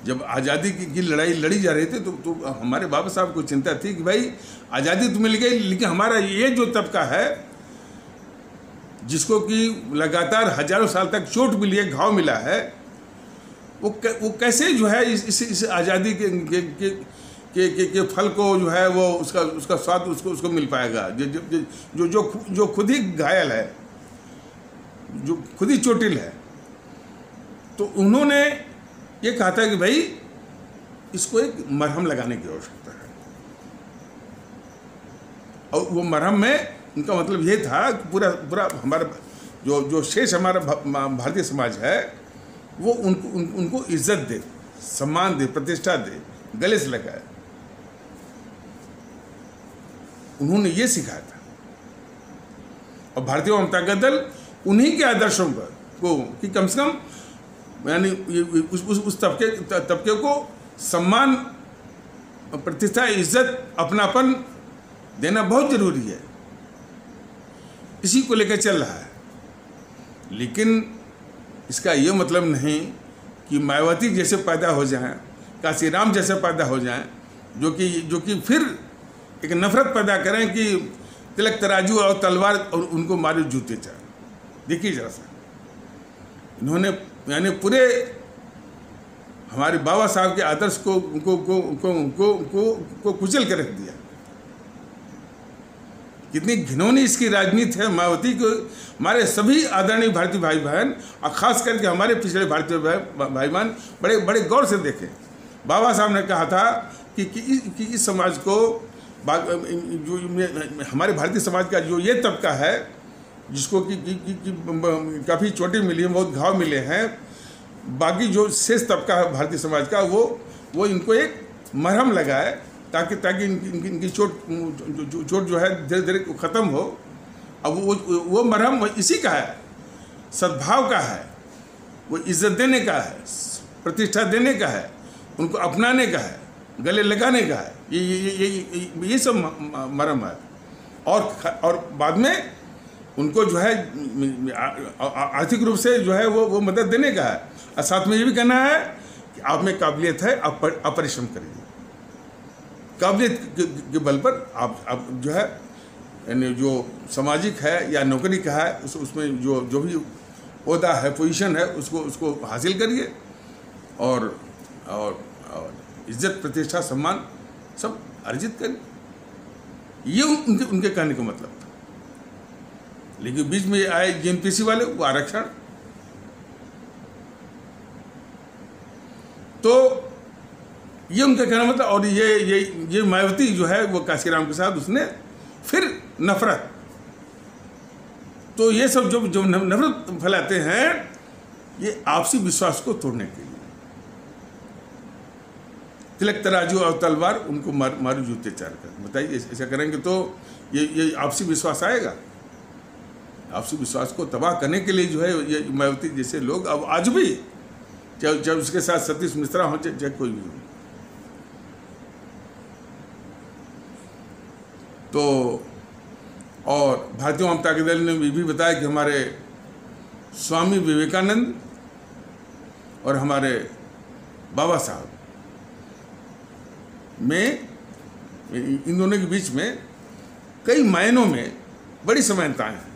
जब आज़ादी की लड़ाई लड़ी जा रही थी तो हमारे बाबा साहब को चिंता थी कि भाई आज़ादी तो मिल गई, लेकिन हमारा ये जो तबका है जिसको कि लगातार हजारों साल तक चोट मिली है, घाव मिला है, वो कैसे जो है इस आज़ादी के फल को जो है वो उसका स्वाद उसको मिल पाएगा, जो खुद ही घायल है, जो खुद ही चोटिल है। तो उन्होंने ये कहा था कि भाई इसको एक मरहम लगाने की आवश्यकता है। और वो मरहम में उनका मतलब ये था कि पूरा हमारा जो शेष हमारा भारतीय समाज है वो उनको इज्जत दे, सम्मान दे, प्रतिष्ठा दे, गले से लगाए। उन्होंने ये सिखाया था। और भारतीय जनता दल उन्हीं के आदर्शों पर को कि कम से कम यानी उस तबके को सम्मान, प्रतिष्ठा, इज्जत, अपनापन देना बहुत जरूरी है, इसी को लेकर चल रहा है। लेकिन इसका ये मतलब नहीं कि मायावती जैसे पैदा हो जाएं, काशीराम जैसे पैदा हो जाएं, जो कि फिर एक नफरत पैदा करें कि तिलक तराजू और तलवार और उनको मारे जूते चाहे। देखिए जरा सा, इन्होंने यानी पूरे हमारे बाबा साहब के आदर्श को कुचल कर रख दिया। कितनी घिनौनी इसकी राजनीति है। मायावती को हमारे सभी आदरणीय भारतीय भाई बहन और खास करके हमारे पिछड़े भारतीय भाई बहन बड़े गौर से देखें। बाबा साहब ने कहा था कि इस समाज को जो हमारे भारतीय समाज का जो ये तबका है जिसको कि काफ़ी चोटें मिली हैं, बहुत घाव मिले हैं, बाकी जो शेष तबका है भारतीय समाज का वो इनको एक मरहम लगाए ताकि इनकी चोट जो है धीरे धीरे ख़त्म हो अब वो मरहम इसी का है, सद्भाव का है, वो इज्जत देने का है, प्रतिष्ठा देने का है, उनको अपनाने का है, गले लगाने का है। ये सब मरहम है। और बाद में उनको जो है आर्थिक रूप से जो है वो मदद देने का है। और साथ में ये भी कहना है कि आप में काबिलियत है, आप परिश्रम करिए। काबिलियत के बल पर आप जो है यानी जो सामाजिक है या नौकरी का है उसमें जो भी ओहदा है, पोजीशन है, उसको हासिल करिए और इज्जत, प्रतिष्ठा, सम्मान सब अर्जित करिए। ये उनके कहने का मतलब था। लेकिन बीच में आए जेएनपीसी वाले, वो आरक्षण, तो ये उनका कहना मतलब। और ये मायावती जो है वो काशीराम के साथ उसने फिर नफरत, तो ये सब जो नफरत फैलाते हैं ये आपसी विश्वास को तोड़ने के लिए। तिलक तराजू और तलवार, उनको मारू जूते चार कर। बताइए ऐसा करेंगे तो ये आपसी विश्वास आएगा? आपसी विश्वास को तबाह करने के लिए जो है ये मायावती जैसे लोग अब आज भी, चाहे उसके साथ सतीश मिश्रा हो चाहे कोई भी हो, तो और भारतीय वाम ताकत दल ने भी बताया कि हमारे स्वामी विवेकानंद और हमारे बाबा साहब में, इन दोनों के बीच में कई मायनों में बड़ी समानताएं हैं।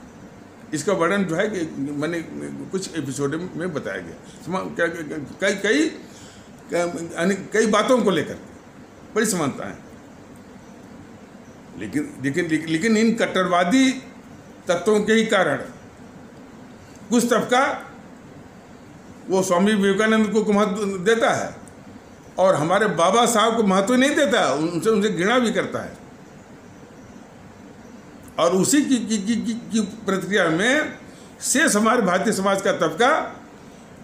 इसका वर्णन जो है कि मैंने कुछ एपिसोड में बताया गया। कई बातों को लेकर बड़ी समानताएं, लेकिन इन कट्टरवादी तत्वों के ही कारण कुछ तबका वो स्वामी विवेकानंद को महत्व देता है और हमारे बाबा साहब को महत्व नहीं देता, उनसे घृणा भी करता है। और उसी की प्रक्रिया में शेष हमारे भारतीय समाज का तबका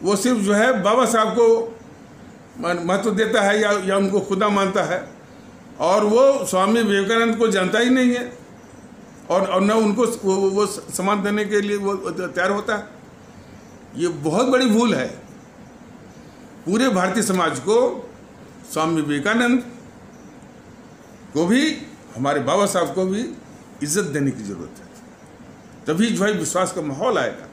वो सिर्फ जो है बाबा साहब को महत्व देता है या उनको खुदा मानता है, और वो स्वामी विवेकानंद को जानता ही नहीं है और न उनको वो सम्मान देने के लिए वो तैयार होता है। ये बहुत बड़ी भूल है। पूरे भारतीय समाज को स्वामी विवेकानंद को भी, हमारे बाबा साहब को भी इज्जत देने की जरूरत है, तभी जो है विश्वास का माहौल आएगा।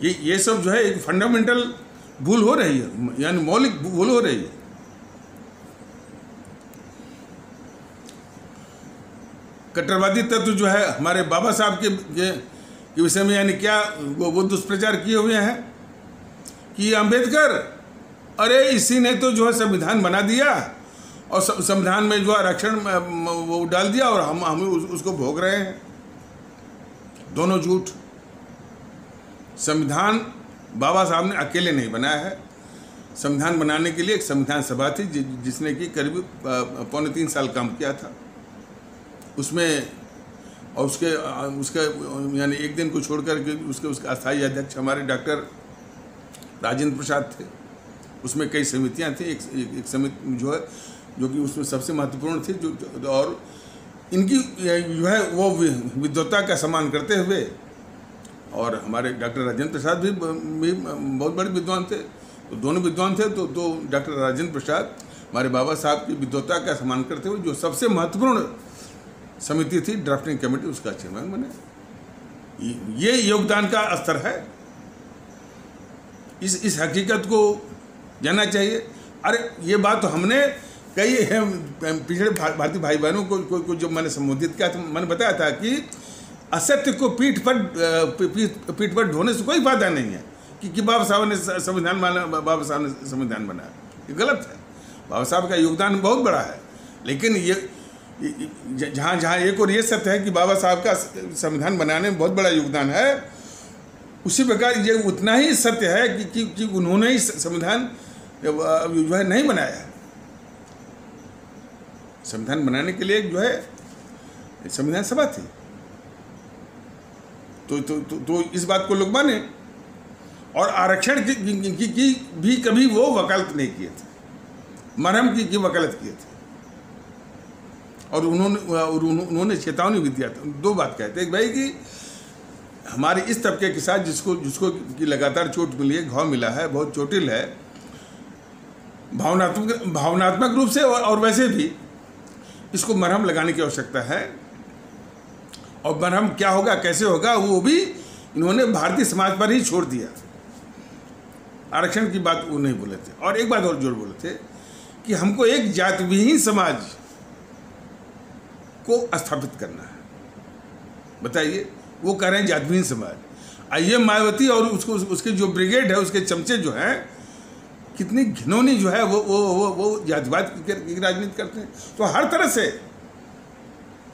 ये सब जो है एक फंडामेंटल भूल हो रही है, यानी मौलिक भूल हो रही है। कट्टरवादी तत्व जो है हमारे बाबा साहब के विषय में यानी क्या वो दुष्प्रचार किए हुए हैं कि अंबेडकर, अरे इसी ने तो जो है संविधान बना दिया और संविधान में जो आरक्षण वो डाल दिया और हम उसको भोग रहे हैं। दोनों झूठ। संविधान बाबा साहब ने अकेले नहीं बनाया है। संविधान बनाने के लिए एक संविधान सभा थी जिसने कि करीब 3.25 साल काम किया था उसमें, और उसके यानी एक दिन को छोड़कर के उसके अस्थायी अध्यक्ष हमारे डॉक्टर राजेंद्र प्रसाद थे। उसमें कई समितियां थी। एक समिति जो कि उसमें सबसे महत्वपूर्ण थी और इनकी जो है वो विद्वता का सम्मान करते हुए, और हमारे डॉक्टर राजेंद्र प्रसाद भी बहुत बड़े विद्वान थे, तो दोनों विद्वान थे। तो डॉक्टर राजेंद्र प्रसाद हमारे बाबा साहब की विद्वता का सम्मान करते हुए जो सबसे महत्वपूर्ण समिति थी ड्राफ्टिंग कमेटी, उसका चेयरमैन बने। ये योगदान का स्तर है। इस हकीकत को जानना चाहिए। अरे ये बात तो हमने कई पिछड़े भारतीय भाई बहनों को जो मैंने संबोधित किया था, मैंने बताया था कि असत्य को पीठ पर ढोने से कोई फायदा नहीं है कि बाबा साहब ने संविधान माना, बाबा साहब ने संविधान बनाया, ये गलत है। बाबा साहब का योगदान बहुत बड़ा है, लेकिन ये जहाँ एक और ये सत्य है कि बाबा साहब का संविधान बनाने में बहुत बड़ा योगदान है, उसी प्रकार ये उतना ही सत्य है कि उन्होंने ही संविधान जो है नहीं बनाया है। संविधान बनाने के लिए जो है संविधान सभा थी, तो इस बात को लोग माने। और आरक्षण की भी कभी वो वकालत नहीं किए थे, मरहम की वकालत किए थे। और उन्होंने चेतावनी भी दिया था। दो बात कहते हैं भाई कि हमारे इस तबके के साथ जिसको की लगातार चोट मिली है, घाव मिला है, बहुत चोटिल है भावनात्मक रूप से और वैसे भी, इसको मरहम लगाने की आवश्यकता है। और मरहम क्या होगा, कैसे होगा, वो भी इन्होंने भारतीय समाज पर ही छोड़ दिया। आरक्षण की बात वो नहीं बोले थे। और एक बात और जोर बोले थे कि हमको एक जाति विहीन समाज को स्थापित करना है। बताइए, वो कह रहे हैं जाति विहीन समाज। आइए मायावती और उसके जो ब्रिगेड है, उसके चमचे जो हैं, कितनी घिनौनी जो है वो जातिवाद की राजनीति करते हैं। तो हर तरह से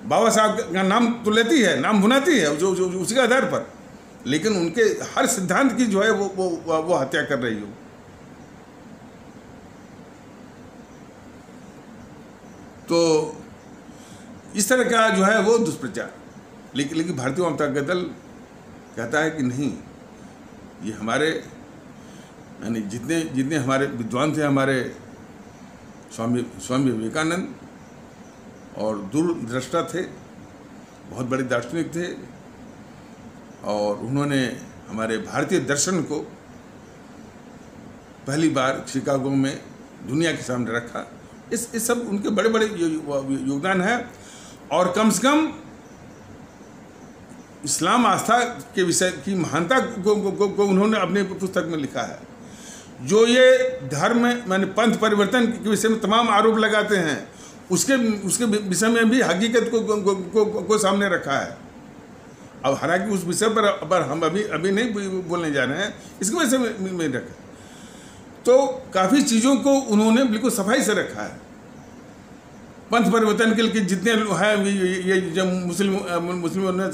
बाबा साहब का नाम तो लेती है, नाम बुनाती है जो उसी के आधार पर, लेकिन उनके हर सिद्धांत की जो है वो हत्या कर रही हो। तो इस तरह का जो है वो दुष्प्रचार। लेकिन भारतीय जनता दल कहता है कि नहीं, ये हमारे यानी जितने हमारे विद्वान थे, हमारे स्वामी विवेकानंद, और दूरदृष्टा थे, बहुत बड़े दार्शनिक थे, और उन्होंने हमारे भारतीय दर्शन को पहली बार शिकागो में दुनिया के सामने रखा। इस सब उनके बड़े बड़े योगदान है। और कम से कम इस्लाम आस्था के विषय की महानता को उन्होंने अपने पुस्तक में लिखा है। जो ये धर्म माने पंथ परिवर्तन के विषय में तमाम आरोप लगाते हैं, उसके विषय में भी हकीकत को सामने रखा है। अब हालांकि उस विषय पर हम अभी नहीं बोलने जा रहे हैं, इसकी वजह से में रखा। तो काफ़ी चीज़ों को उन्होंने बिल्कुल सफाई से रखा है। पंथ परिवर्तन के लिए जितने हैं, ये जब मुस्लिमों ने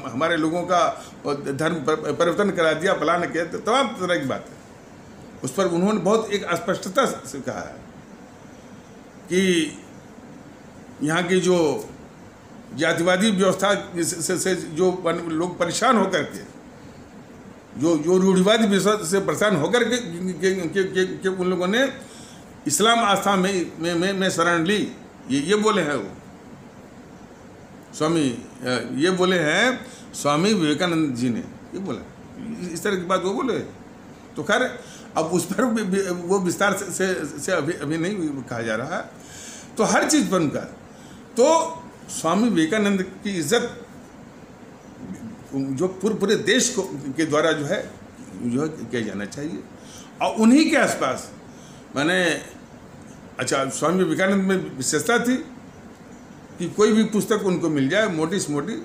हमारे लोगों का धर्म परिवर्तन करा दिया, फलाना किया, तो तमाम तरह की बात है। उस पर उन्होंने बहुत एक स्पष्टता से कहा है कि यहाँ की जो जातिवादी व्यवस्था से जो लोग परेशान होकर के, जो रूढ़िवादी व्यवस्था से परेशान होकर के उन लोगों ने इस्लाम आस्था में शरण ली। ये बोले हैं वो ये बोले हैं स्वामी विवेकानंद जी ने, ये बोला, इस तरह की बात वो बोले। तो खैर अब उस पर वो विस्तार से अभी नहीं कहा जा रहा। तो हर चीज़ पर उनका, तो स्वामी विवेकानंद की इज्जत जो पूरे देश के द्वारा जो है किया जाना चाहिए। और उन्हीं के आसपास मैंने, अच्छा, स्वामी विवेकानंद में विशेषता थी कि कोई भी पुस्तक उनको मिल जाए मोटी से मोटी,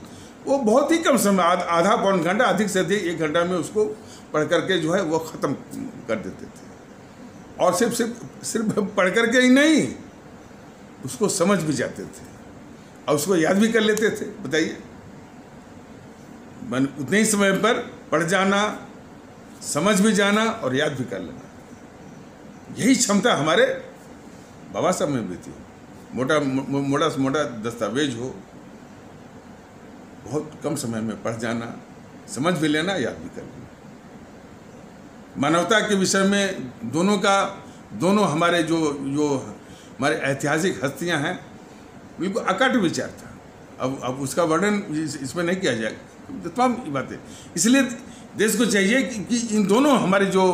वो बहुत ही कम समय, आधा पौन घंटा, अधिक से अधिक 1 घंटा में उसको पढ़ करके जो है वो ख़त्म कर देते थे। और सिर्फ पढ़ करके ही नहीं, उसको समझ भी जाते थे और उसको याद भी कर लेते थे। बताइए, उतने ही समय पर पढ़ जाना, समझ भी जाना और याद भी कर लेना, यही क्षमता हमारे बाबा साहब में भी थी। मोटा से मोटा दस्तावेज हो, बहुत कम समय में पढ़ जाना, समझ भी लेना, याद भी कर लेना। मानवता के विषय में दोनों हमारे जो हमारे ऐतिहासिक हस्तियां हैं, बिल्कुल अकट विचार था। अब उसका वर्णन इसमें नहीं किया जाएगा, तमाम बातें। इसलिए देश को चाहिए कि इन दोनों हमारे जो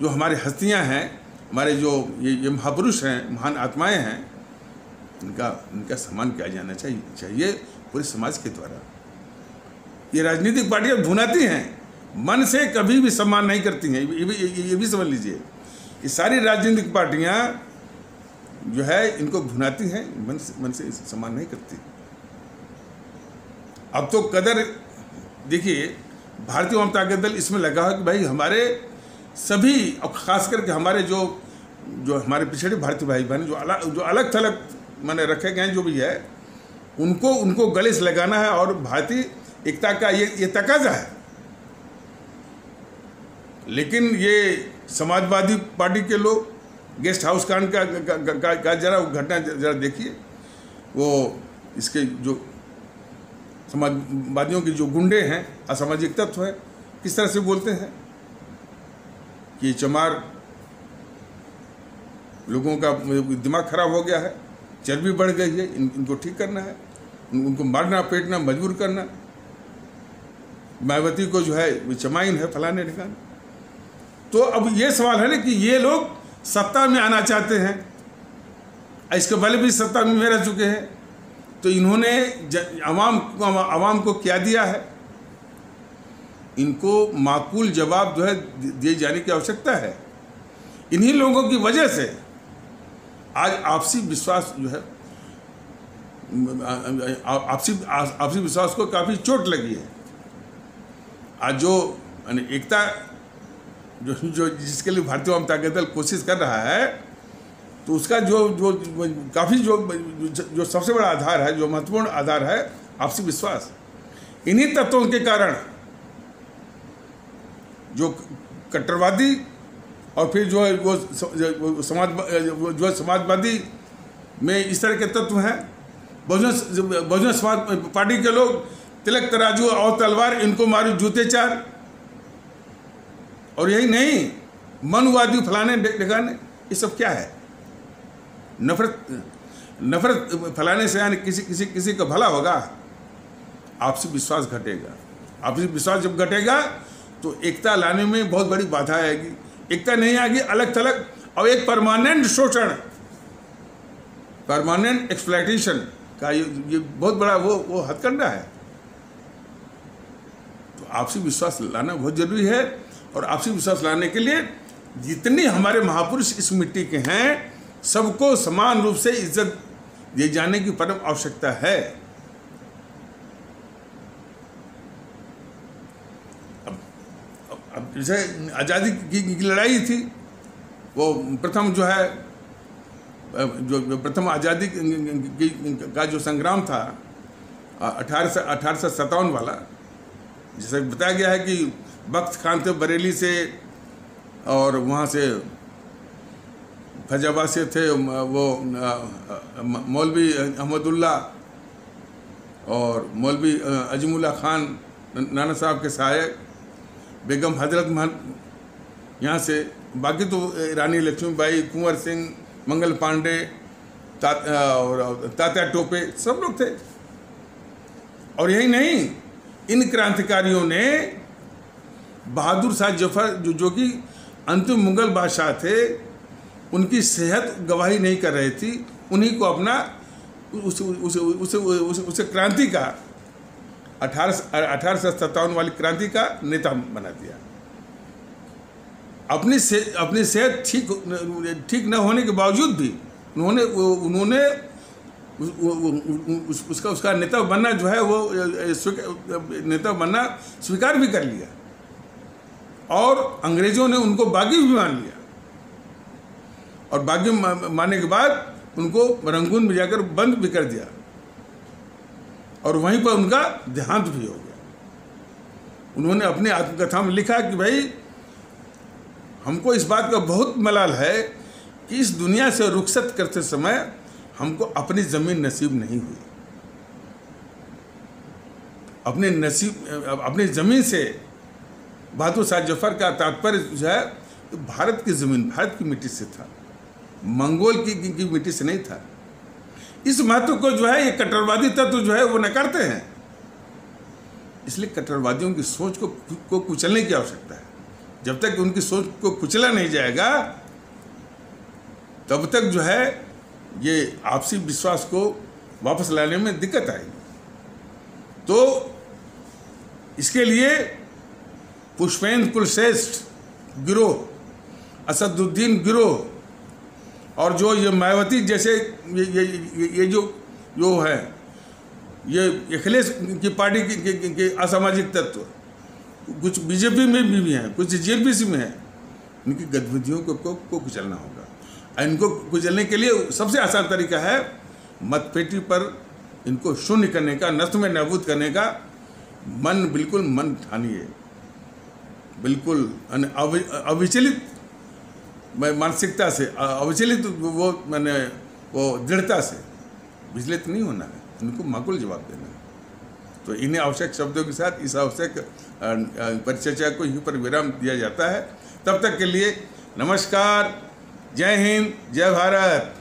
हमारे हस्तियां हैं, हमारे जो ये महापुरुष हैं, महान आत्माएं हैं, इनका सम्मान किया जाना चाहिए पूरे समाज के द्वारा। ये राजनीतिक पार्टियां भुनाती हैं, मन से कभी भी सम्मान नहीं करती हैं। ये भी समझ लीजिए, ये सारी राजनीतिक पार्टियां जो है इनको भुनाती हैं, मन से सम्मान नहीं करती। अब तो कदर देखिए, भारतीय जनता दल इसमें लगा है कि भाई हमारे सभी, और खास करके हमारे जो हमारे पिछड़े भारतीय भाई बहन जो अलग थलग माने रखे गए जो भी है, उनको गले से लगाना है। और भारतीय एकता का ये तकाजा है। लेकिन ये समाजवादी पार्टी के लोग, गेस्ट हाउस कांड का जरा घटना जरा देखिए, वो इसके जो समाजवादियों के जो गुंडे हैं, असामाजिक तत्व है, किस तरह से बोलते हैं कि चमार लोगों का दिमाग खराब हो गया है। चर्बी बढ़ गई है, इनको ठीक करना है, उनको मारना पीटना मजबूर करना। मायावती को जो है चमाइन है, फलाने ठिकाने। तो अब ये सवाल है ना कि ये लोग सत्ता में आना चाहते हैं, इसके पहले भी सत्ता में रह चुके हैं, तो इन्होंने आवाम को क्या दिया है? इनको माकूल जवाब जो है दिए जाने की आवश्यकता है। इन्हीं लोगों की वजह से आज आपसी विश्वास जो है, आपसी विश्वास को काफ़ी चोट लगी है। आज जो एकता जो जिसके लिए भारतीय जनता दल कोशिश कर रहा है, तो उसका जो काफ़ी जो सबसे बड़ा आधार है, जो महत्वपूर्ण आधार है, आपसी विश्वास। इन्हीं तत्वों के कारण जो कट्टरवादी और फिर जो है वो समाजवादी में इस तरह के तत्व हैं, बहुजन समाज पार्टी के लोग तिलक तराजू और तलवार, इनको मारो जूते चार। और यही नहीं, मनुवादी फलाने ढिकाने, ये सब क्या है? नफरत फैलाने से यानी किसी का भला होगा? आपसी विश्वास घटेगा। आपसी विश्वास जब घटेगा तो एकता लाने में बहुत बड़ी बाधा आएगी। एकता नहीं आएगी, अलग थलग और एक परमानेंट शोषण, परमानेंट एक्सप्लॉयटेशन का ये बहुत बड़ा वो हथकंडा है। तो आपसी विश्वास लाना बहुत जरूरी है। और आपसी विश्वास लाने के लिए जितने हमारे महापुरुष इस मिट्टी के हैं, सबको समान रूप से इज्जत दिए जाने की परम आवश्यकता है। अब जैसे आज़ादी की लड़ाई थी, वो प्रथम जो है जो प्रथम आज़ादी का जो संग्राम था 1857 वाला, जैसे बताया गया है कि बख्त खान थे बरेली से, और वहाँ से फैजाबाद से थे वो मौलवी अहमदुल्ला और मौलवी अजमुल्ला खान नाना साहब के सहायक, बेगम हजरत महल यहाँ से, बाकी तो रानी लक्ष्मीबाई, कुंवर सिंह, मंगल पांडे, तात्या टोपे, सब लोग थे। और यही नहीं, इन क्रांतिकारियों ने बहादुर शाह जफर जो कि अंतिम मुगल बादशाह थे, उनकी सेहत गवाही नहीं कर रही थी, उन्हीं को अपना उसे क्रांति का 1857 वाली क्रांति का नेता बना दिया। अपनी सेहत ठीक न होने के बावजूद भी उन्होंने उसका नेता बनना जो है वो नेता बनना स्वीकार भी कर लिया, और अंग्रेजों ने उनको बागी भी मान लिया, और बागी मानने के बाद उनको रंगून में जाकर बंद भी कर दिया, और वहीं पर उनका देहांत भी हो गया। उन्होंने अपनी आत्मकथा में लिखा कि भाई, हमको इस बात का बहुत मलाल है कि इस दुनिया से रुखसत करते समय हमको अपनी ज़मीन नसीब नहीं हुई। अपनी ज़मीन से बहादुर शाह जफर का तात्पर्य जो है भारत की ज़मीन, भारत की मिट्टी से था, मंगोल की मिट्टी से नहीं था। इस महत्व को जो है ये कट्टरवादी तत्व जो है वो नकारते हैं। इसलिए कट्टरवादियों की सोच को कुचलने की आवश्यकता है। जब तक उनकी सोच को कुचला नहीं जाएगा, तब तक जो है ये आपसी विश्वास को वापस लाने में दिक्कत आएगी। तो इसके लिए पुष्पेंद्र कुलश्रेष्ठ गिरोह, असदुद्दीन गिरोह, और जो ये मायावती जैसे ये जो है ये अखिलेश की पार्टी के असामाजिक तत्व, कुछ बीजेपी में भी हैं, कुछ जेपीसी में हैं, इनकी गतिविधियों को कुचलना होगा। इनको कुचलने के लिए सबसे आसान तरीका है मतपेटी पर इनको शून्य करने का, नष्ट में नाबूद करने का। बिल्कुल मन ठानिए, बिल्कुल अविचलित मानसिकता से, अविचलित वो दृढ़ता से विचलित नहीं होना है, इनको माकूल जवाब देना है। तो इन्हें आवश्यक शब्दों के साथ इस आवश्यक परिचर्चा को यहीं पर विराम दिया जाता है। तब तक के लिए नमस्कार, जय हिंद, जय भारत।